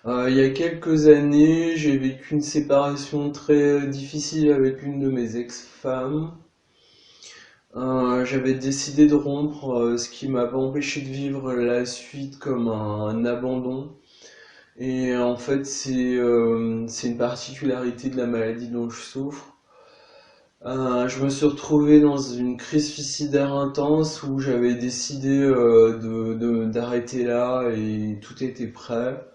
Il y a quelques années, j'ai vécu une séparation très difficile avec une de mes ex-femmes. J'avais décidé de rompre, ce qui m'a pas empêché de vivre la suite comme un abandon. Et en fait, c'est une particularité de la maladie dont je souffre. Je me suis retrouvé dans une crise suicidaire intense où j'avais décidé d'arrêter là et tout était prêt.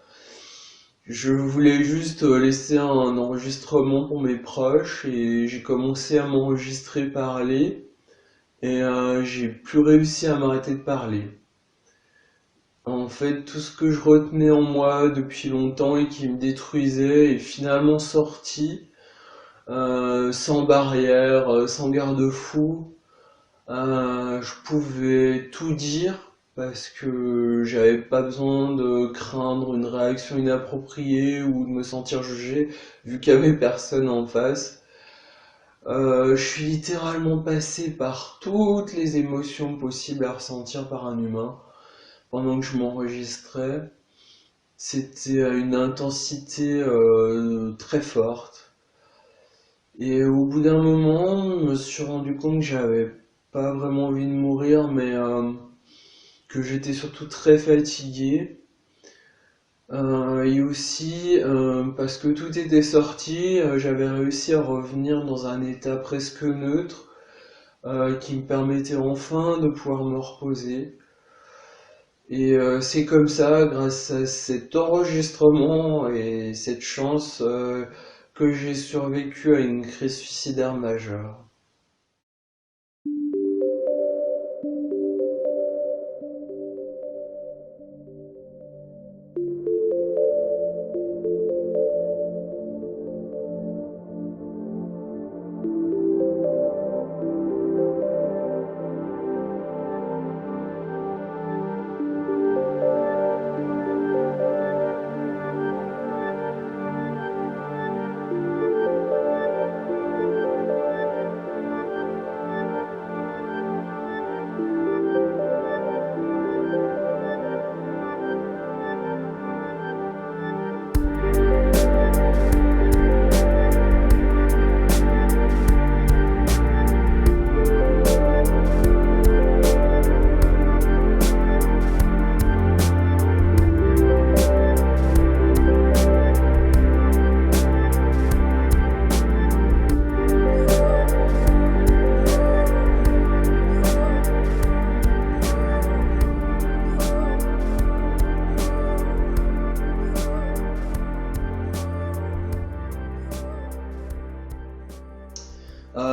Je voulais juste laisser un enregistrement pour mes proches et j'ai commencé à m'enregistrer parler et j'ai plus réussi à m'arrêter de parler. En fait, tout ce que je retenais en moi depuis longtemps et qui me détruisait est finalement sorti, sans barrière, sans garde-fou. Je pouvais tout dire parce que j'avais pas besoin de craindre une réaction inappropriée ou de me sentir jugé vu qu'il y avait personne en face. Je suis littéralement passé par toutes les émotions possibles à ressentir par un humain pendant que je m'enregistrais. C'était à une intensité très forte. Et au bout d'un moment, je me suis rendu compte que j'avais pas vraiment envie de mourir, mais que j'étais surtout très fatigué. Et aussi parce que tout était sorti, j'avais réussi à revenir dans un état presque neutre qui me permettait enfin de pouvoir me reposer. Et c'est comme ça, grâce à cet enregistrement et cette chance, que j'ai survécu à une crise suicidaire majeure.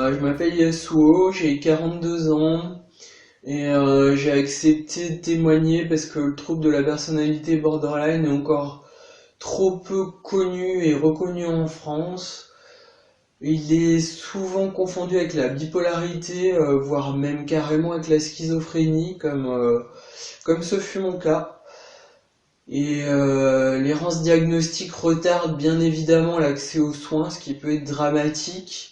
Je m'appelle Yasuo, j'ai 42 ans et j'ai accepté de témoigner parce que le trouble de la personnalité borderline est encore trop peu connu et reconnu en France. Il est souvent confondu avec la bipolarité, voire même carrément avec la schizophrénie, comme ce fut mon cas. Et l'errance diagnostique retarde bien évidemment l'accès aux soins, ce qui peut être dramatique.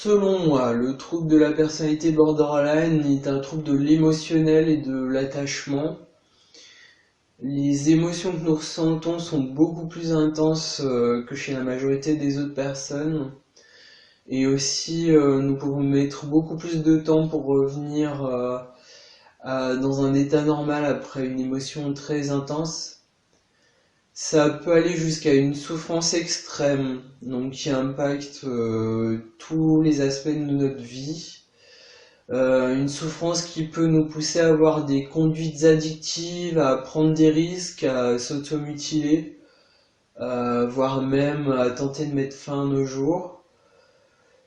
Selon moi, le trouble de la personnalité borderline est un trouble de l'émotionnel et de l'attachement. Les émotions que nous ressentons sont beaucoup plus intenses que chez la majorité des autres personnes. Et aussi, nous pouvons mettre beaucoup plus de temps pour revenir dans un état normal après une émotion très intense. Ça peut aller jusqu'à une souffrance extrême, donc qui impacte tous les aspects de notre vie. Une souffrance qui peut nous pousser à avoir des conduites addictives, à prendre des risques, à s'automutiler, voire même à tenter de mettre fin à nos jours.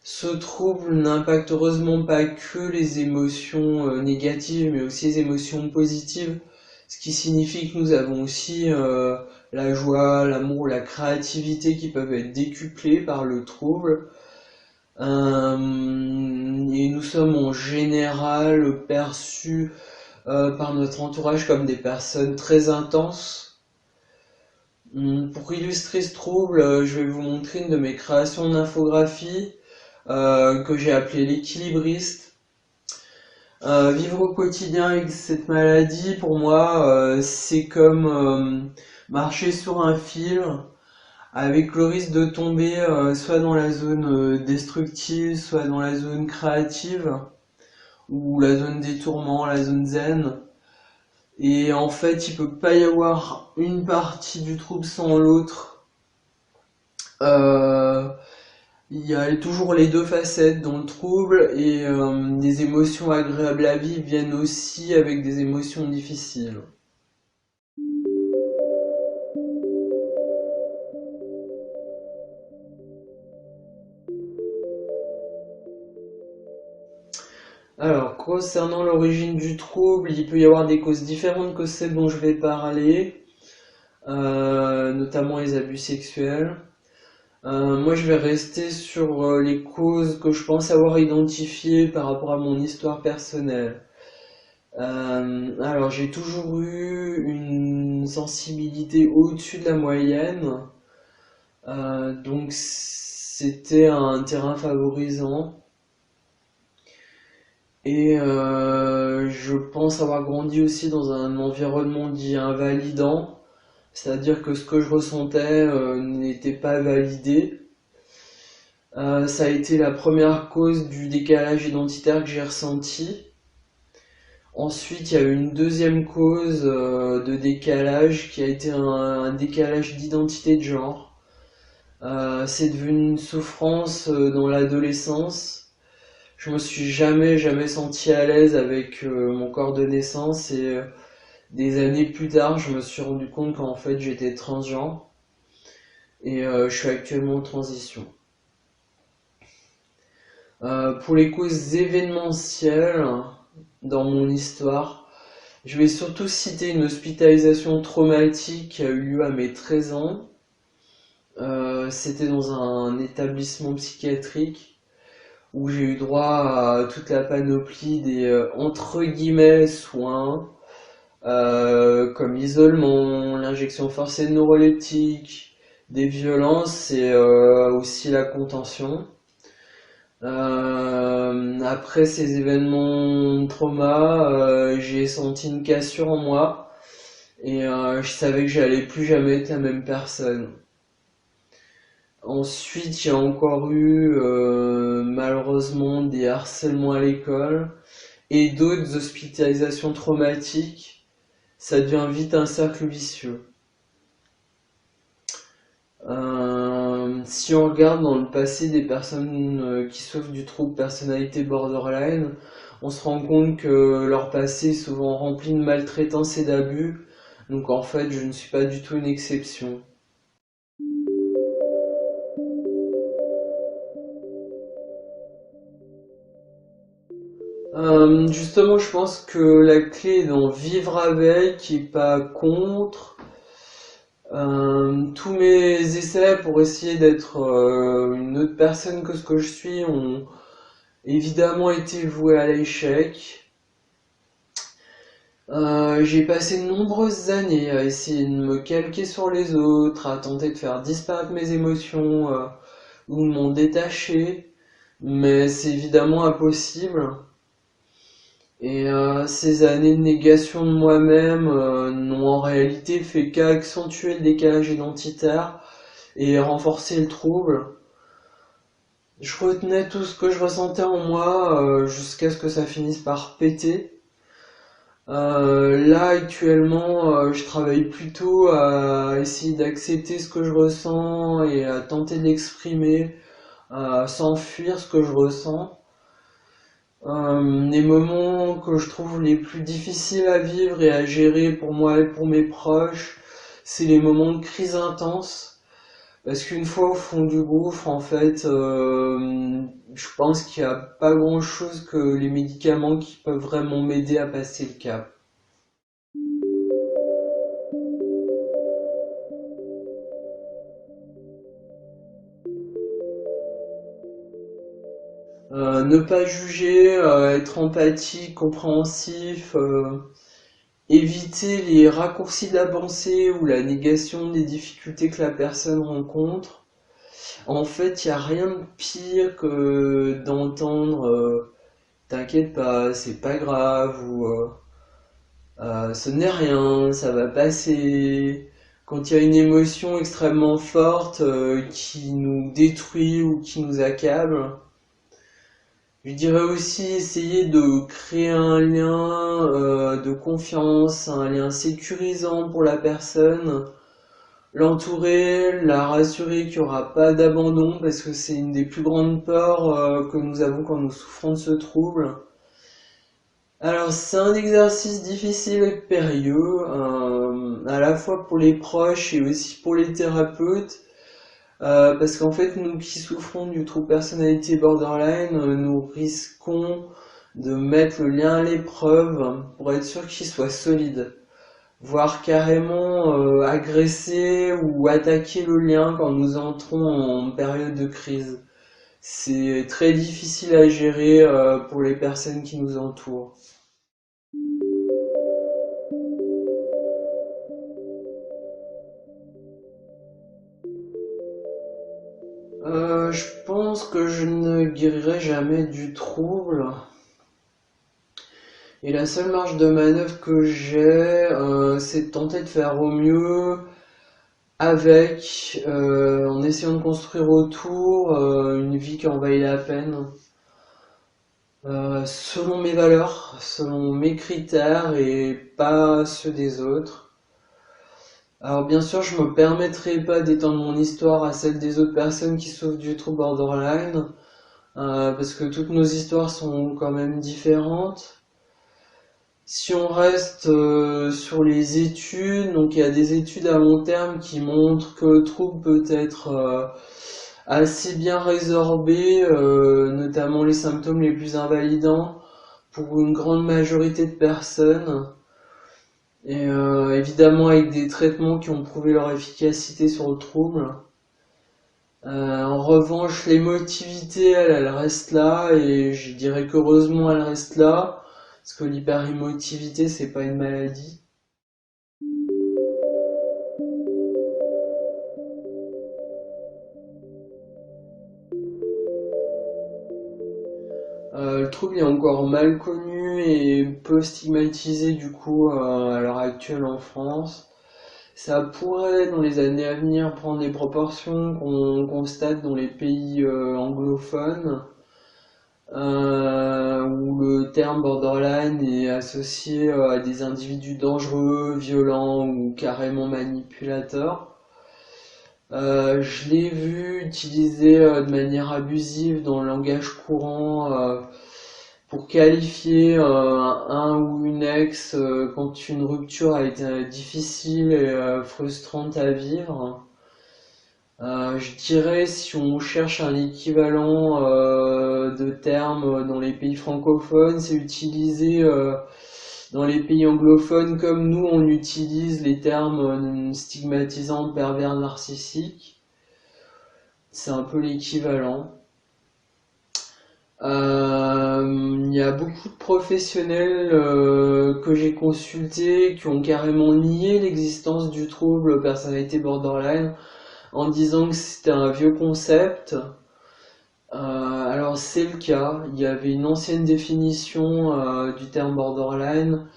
Ce trouble n'impacte heureusement pas que les émotions négatives, mais aussi les émotions positives, ce qui signifie que nous avons aussi la joie, l'amour, la créativité qui peuvent être décuplés par le trouble. Et nous sommes en général perçus par notre entourage comme des personnes très intenses. Pour illustrer ce trouble, je vais vous montrer une de mes créations d'infographie que j'ai appelée l'équilibriste. Vivre au quotidien avec cette maladie, pour moi, c'est comme marcher sur un fil, avec le risque de tomber soit dans la zone destructive, soit dans la zone créative, ou la zone des tourments, la zone zen. Et en fait, il peut pas y avoir une partie du trouble sans l'autre. Euh, il y a toujours les deux facettes dans le trouble et des émotions agréables à vivre viennent aussi avec des émotions difficiles. Alors, concernant l'origine du trouble, il peut y avoir des causes différentes que celles dont je vais parler, notamment les abus sexuels. Moi, je vais rester sur les causes que je pense avoir identifiées par rapport à mon histoire personnelle. Alors, j'ai toujours eu une sensibilité au-dessus de la moyenne, donc c'était un terrain favorisant. Et je pense avoir grandi aussi dans un environnement dit invalidant, c'est-à-dire que ce que je ressentais n'était pas validé. Ça a été la première cause du décalage identitaire que j'ai ressenti. Ensuite, il y a eu une deuxième cause de décalage qui a été un décalage d'identité de genre. C'est devenu une souffrance dans l'adolescence. Je me suis jamais senti à l'aise avec mon corps de naissance et des années plus tard, je me suis rendu compte qu'en fait j'étais transgenre et je suis actuellement en transition. Pour les causes événementielles dans mon histoire, je vais surtout citer une hospitalisation traumatique qui a eu lieu à mes 13 ans. C'était dans un établissement psychiatrique où j'ai eu droit à toute la panoplie des entre guillemets soins, comme l'isolement, l'injection forcée de neuroleptiques, des violences et aussi la contention. Après ces événements de trauma, j'ai senti une cassure en moi et je savais que j'allais plus jamais être la même personne. Ensuite, il y a encore eu malheureusement des harcèlements à l'école et d'autres hospitalisations traumatiques. Ça devient vite un cercle vicieux. Si on regarde dans le passé des personnes qui souffrent du trouble personnalité borderline, on se rend compte que leur passé est souvent rempli de maltraitance et d'abus. Donc en fait, je ne suis pas du tout une exception. Justement, je pense que la clé est d'en vivre avec et pas contre. Tous mes essais pour essayer d'être une autre personne que ce que je suis ont évidemment été voués à l'échec. J'ai passé de nombreuses années à essayer de me calquer sur les autres, à tenter de faire disparaître mes émotions ou de m'en détacher, mais c'est évidemment impossible. Et ces années de négation de moi-même n'ont en réalité fait qu'accentuer le décalage identitaire et renforcer le trouble. Je retenais tout ce que je ressentais en moi jusqu'à ce que ça finisse par péter. Là actuellement, je travaille plutôt à essayer d'accepter ce que je ressens et à tenter de l'exprimer sans fuir ce que je ressens. Les moments que je trouve les plus difficiles à vivre et à gérer pour moi et pour mes proches, c'est les moments de crise intense. Parce qu'une fois au fond du gouffre, en fait, je pense qu'il n'y a pas grand-chose que les médicaments qui peuvent vraiment m'aider à passer le cap. Ne pas juger, être empathique, compréhensif, éviter les raccourcis de la pensée ou la négation des difficultés que la personne rencontre. En fait, il n'y a rien de pire que d'entendre t'inquiète pas, c'est pas grave, ou ce n'est rien, ça va passer. Quand il y a une émotion extrêmement forte qui nous détruit ou qui nous accable, je dirais aussi essayer de créer un lien de confiance, un lien sécurisant pour la personne, l'entourer, la rassurer qu'il n'y aura pas d'abandon parce que c'est une des plus grandes peurs que nous avons quand nous souffrons de ce trouble. Alors c'est un exercice difficile et périlleux, à la fois pour les proches et aussi pour les thérapeutes, parce qu'en fait nous qui souffrons du trouble personnalité borderline, nous risquons de mettre le lien à l'épreuve pour être sûr qu'il soit solide, voire carrément agresser ou attaquer le lien quand nous entrons en période de crise. C'est très difficile à gérer pour les personnes qui nous entourent. Je pense que je ne guérirai jamais du trouble. Et la seule marge de manœuvre que j'ai, c'est de tenter de faire au mieux avec, en essayant de construire autour une vie qui en vaille la peine, selon mes valeurs, selon mes critères et pas ceux des autres. Alors bien sûr, je me permettrai pas d'étendre mon histoire à celle des autres personnes qui souffrent du trouble borderline, parce que toutes nos histoires sont quand même différentes. Si on reste sur les études, donc il y a des études à long terme qui montrent que le trouble peut être assez bien résorbé, notamment les symptômes les plus invalidants pour une grande majorité de personnes. Et évidemment avec des traitements qui ont prouvé leur efficacité sur le trouble. En revanche, l'émotivité, elle reste là, et je dirais qu'heureusement elle reste là, parce que l'hyperémotivité, c'est pas une maladie. Le trouble est encore mal connu et peu stigmatisé du coup à l'heure actuelle en France. Ça pourrait dans les années à venir prendre des proportions qu'on constate dans les pays anglophones, où le terme borderline est associé à des individus dangereux, violents ou carrément manipulateurs. Je l'ai vu utilisé de manière abusive dans le langage courant pour qualifier un ou une ex quand une rupture a été difficile et frustrante à vivre. Je dirais si on cherche un équivalent de terme dans les pays francophones, c'est utilisé dans les pays anglophones comme nous on utilise les termes stigmatisants pervers narcissiques. C'est un peu l'équivalent. Il y a beaucoup de professionnels que j'ai consultés qui ont carrément nié l'existence du trouble personnalité borderline en disant que c'était un vieux concept. Alors c'est le cas, il y avait une ancienne définition du terme borderline,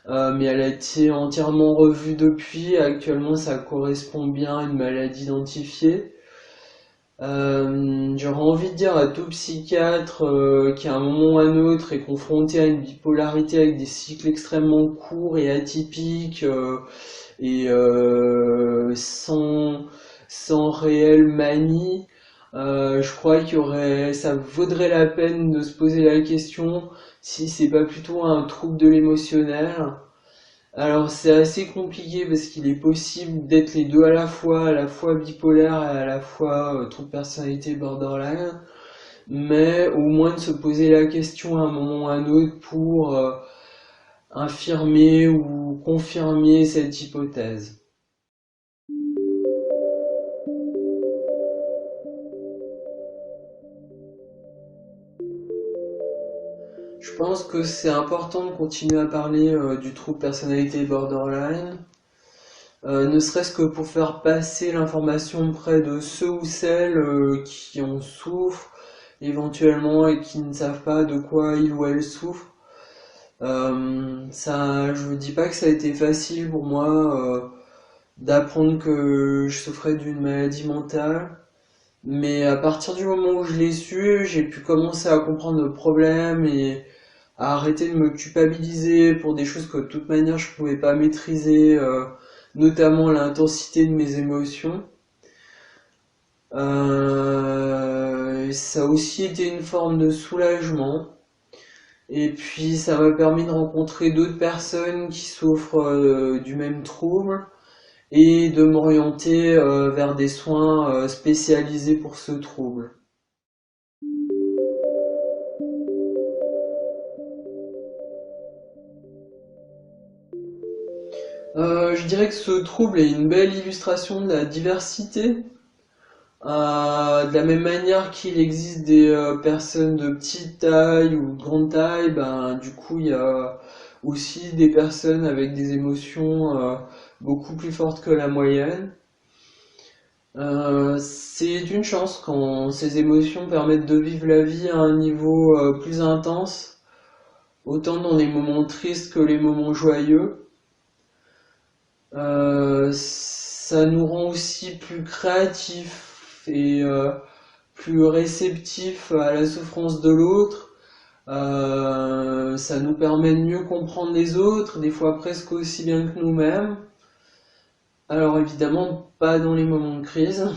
mais elle a été entièrement revue depuis. Actuellement ça correspond bien à une maladie identifiée. J'aurais envie de dire à tout psychiatre qui à un moment ou à un autre est confronté à une bipolarité avec des cycles extrêmement courts et atypiques et sans réelle manie, je crois ça vaudrait la peine de se poser la question si c'est pas plutôt un trouble de l'émotionnel. Alors c'est assez compliqué parce qu'il est possible d'être les deux à la fois bipolaire et à la fois trouble personnalité borderline, mais au moins de se poser la question à un moment ou à un autre pour infirmer ou confirmer cette hypothèse. Je pense que c'est important de continuer à parler du trouble personnalité borderline, ne serait-ce que pour faire passer l'information auprès de ceux ou celles qui en souffrent éventuellement et qui ne savent pas de quoi il ou elle souffre. Je dis pas que ça a été facile pour moi d'apprendre que je souffrais d'une maladie mentale, mais à partir du moment où je l'ai su, j'ai pu commencer à comprendre le problème et à arrêter de me culpabiliser pour des choses que de toute manière je pouvais pas maîtriser, notamment l'intensité de mes émotions. Ça a aussi été une forme de soulagement. Et puis ça m'a permis de rencontrer d'autres personnes qui souffrent du même trouble et de m'orienter vers des soins spécialisés pour ce trouble. Je dirais que ce trouble est une belle illustration de la diversité. De la même manière qu'il existe des personnes de petite taille ou de grande taille, ben, du coup il y a aussi des personnes avec des émotions beaucoup plus fortes que la moyenne. C'est une chance quand ces émotions permettent de vivre la vie à un niveau plus intense, autant dans les moments tristes que les moments joyeux. Ça nous rend aussi plus créatifs et plus réceptifs à la souffrance de l'autre. Ça nous permet de mieux comprendre les autres, des fois presque aussi bien que nous-mêmes. Alors évidemment, pas dans les moments de crise.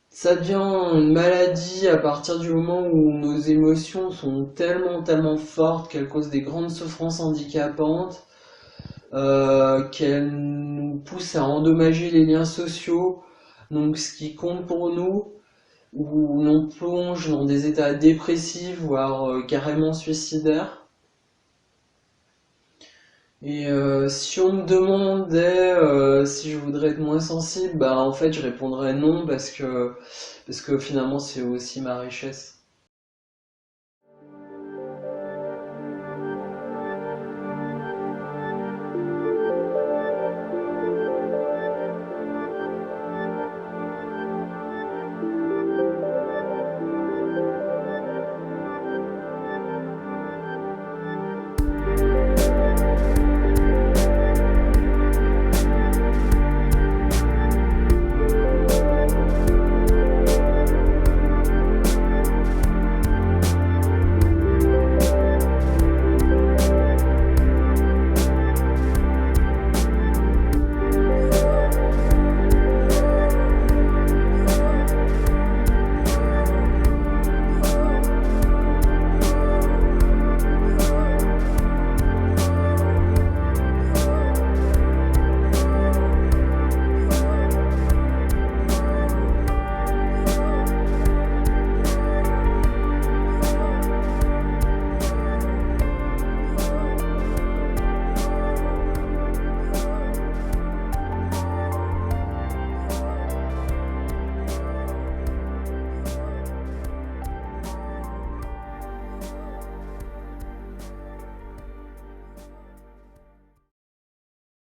Ça devient une maladie à partir du moment où nos émotions sont tellement fortes qu'elles causent des grandes souffrances handicapantes, qu'elles nous poussent à endommager les liens sociaux, donc ce qui compte pour nous, où l'on plonge dans des états dépressifs, voire carrément suicidaires. Et si on me demandait si je voudrais être moins sensible, bah en fait je répondrais non parce que finalement c'est aussi ma richesse.